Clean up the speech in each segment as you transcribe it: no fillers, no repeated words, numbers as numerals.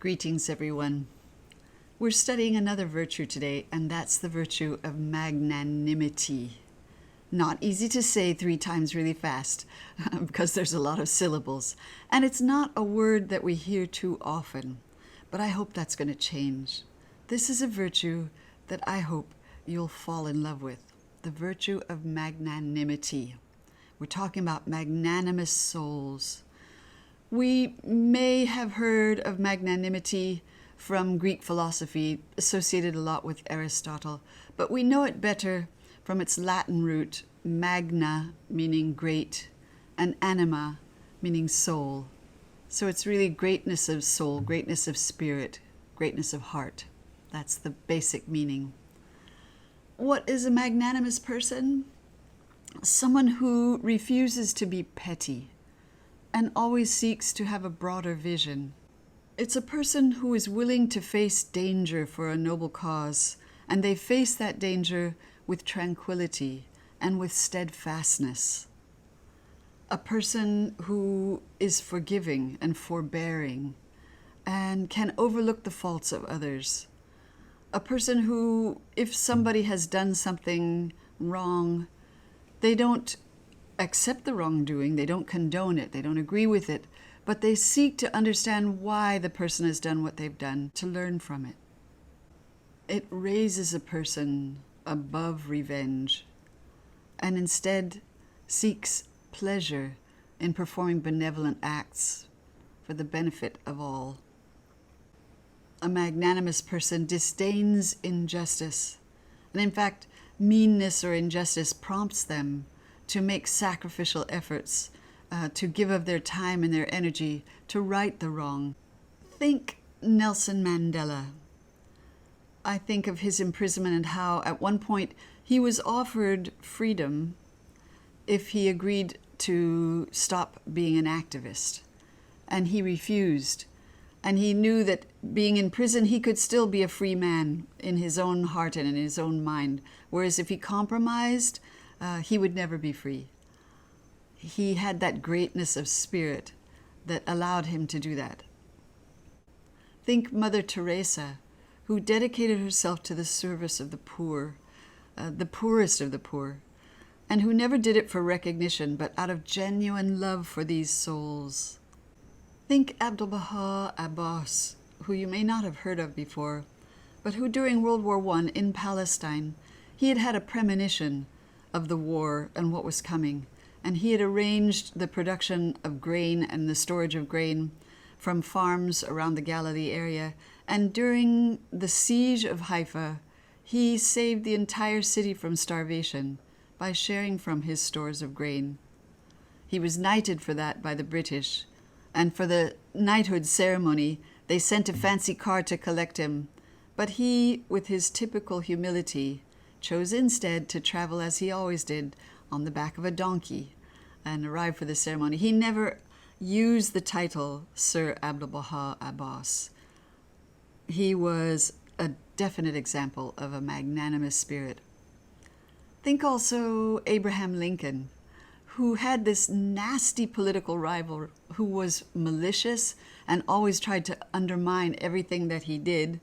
Greetings, everyone. We're studying another virtue today, and that's the virtue of magnanimity. Not easy to say 3 times really fast because there's a lot of syllables, and it's not a word that we hear too often, but I hope that's going to change. This is a virtue that I hope you'll fall in love with, the virtue of magnanimity. We're talking about magnanimous souls. We may have heard of magnanimity from Greek philosophy, associated a lot with Aristotle, but we know it better from its Latin root, magna, meaning great, and anima, meaning soul. So it's really greatness of soul, greatness of spirit, greatness of heart. That's the basic meaning. What is a magnanimous person? Someone who refuses to be petty and always seeks to have a broader vision. It's a person who is willing to face danger for a noble cause, and they face that danger with tranquility and with steadfastness. A person who is forgiving and forbearing and can overlook the faults of others. A person who, if somebody has done something wrong, they don't accept the wrongdoing, they don't condone it, they don't agree with it, but they seek to understand why the person has done what they've done, to learn from it. It raises a person above revenge and instead seeks pleasure in performing benevolent acts for the benefit of all. A magnanimous person disdains injustice, and in fact, meanness or injustice prompts them to make sacrificial efforts, to give of their time and their energy to right the wrong. Think Nelson Mandela. I think of his imprisonment and how at one point he was offered freedom if he agreed to stop being an activist. And he refused. And he knew that being in prison, he could still be a free man in his own heart and in his own mind. Whereas if he compromised, he would never be free. He had that greatness of spirit that allowed him to do that. Think Mother Teresa, who dedicated herself to the service of the poor, the poorest of the poor, and who never did it for recognition, but out of genuine love for these souls. Think Abdu'l-Baha Abbas, who you may not have heard of before, but who during World War I in Palestine, he had had a premonition of the war and what was coming, and he had arranged the production of grain and the storage of grain from farms around the Galilee area, and during the siege of Haifa, he saved the entire city from starvation by sharing from his stores of grain. He was knighted for that by the British, and for the knighthood ceremony, they sent a fancy car to collect him, but he, with his typical humility, chose instead to travel as he always did, on the back of a donkey, and arrived for the ceremony. He never used the title Sir Abdu'l-Baha Abbas. He was a definite example of a magnanimous spirit. Think also Abraham Lincoln, who had this nasty political rival who was malicious and always tried to undermine everything that he did,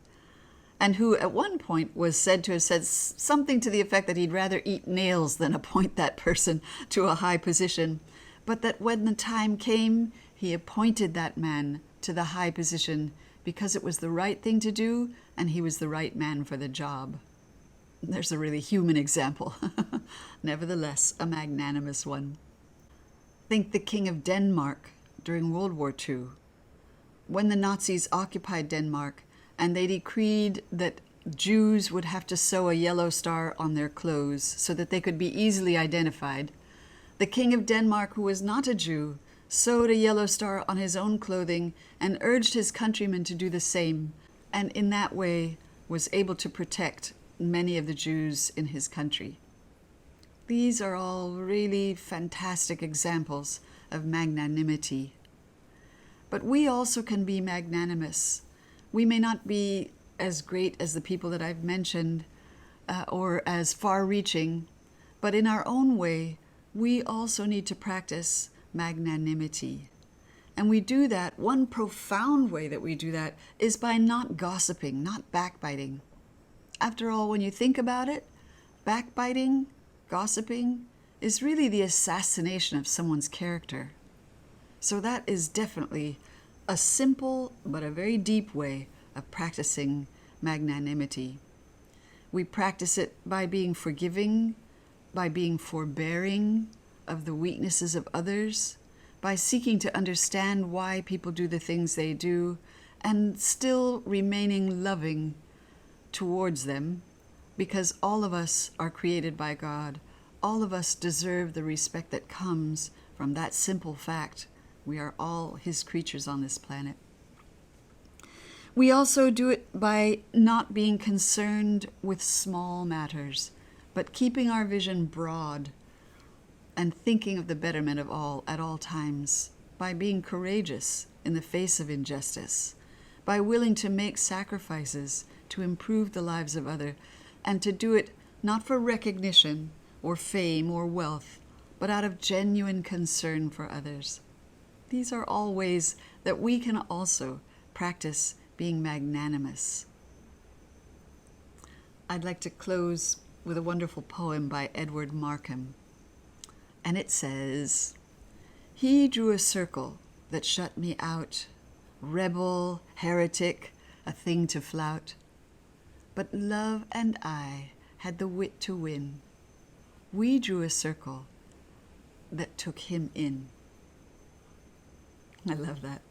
and who at one point was said to have said something to the effect that he'd rather eat nails than appoint that person to a high position, but that when the time came, he appointed that man to the high position because it was the right thing to do and he was the right man for the job. There's a really human example, nevertheless a magnanimous one. Think the King of Denmark during World War II. When the Nazis occupied Denmark, and they decreed that Jews would have to sew a yellow star on their clothes so that they could be easily identified, the King of Denmark, who was not a Jew, sewed a yellow star on his own clothing and urged his countrymen to do the same, and in that way was able to protect many of the Jews in his country. These are all really fantastic examples of magnanimity. But we also can be magnanimous. We may not be as great as the people that I've mentioned or as far-reaching, but in our own way, we also need to practice magnanimity. And we do that, one profound way that we do that is by not gossiping, not backbiting. After all, when you think about it, backbiting, gossiping, is really the assassination of someone's character. So that is definitely a simple but a very deep way of practicing magnanimity. We practice it by being forgiving, by being forbearing of the weaknesses of others, by seeking to understand why people do the things they do, and still remaining loving towards them, because all of us are created by God. All of us deserve the respect that comes from that simple fact. We are all His creatures on this planet. We also do it by not being concerned with small matters, but keeping our vision broad and thinking of the betterment of all at all times, by being courageous in the face of injustice, by willing to make sacrifices to improve the lives of others, and to do it not for recognition or fame or wealth, but out of genuine concern for others. These are all ways that we can also practice being magnanimous. I'd like to close with a wonderful poem by Edward Markham. And it says, "He drew a circle that shut me out, rebel, heretic, a thing to flout. But love and I had the wit to win. We drew a circle that took him in." I love that.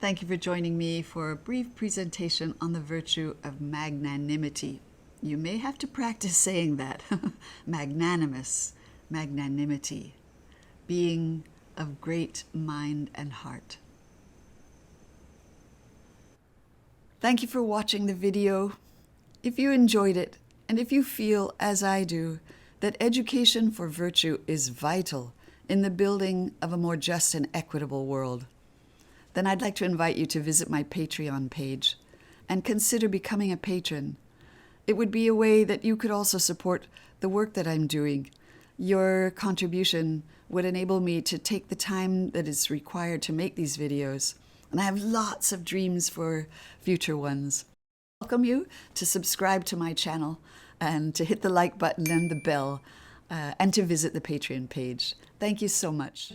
Thank you for joining me for a brief presentation on the virtue of magnanimity. You may have to practice saying that. Magnanimous, magnanimity, being of great mind and heart. Thank you for watching the video. If you enjoyed it, and if you feel, as I do, that education for virtue is vital in the building of a more just and equitable world, then I'd like to invite you to visit my Patreon page and consider becoming a patron. It would be a way that you could also support the work that I'm doing. Your contribution would enable me to take the time that is required to make these videos. And I have lots of dreams for future ones. I welcome you to subscribe to my channel and to hit the like button and the bell and to visit the Patreon page. Thank you so much.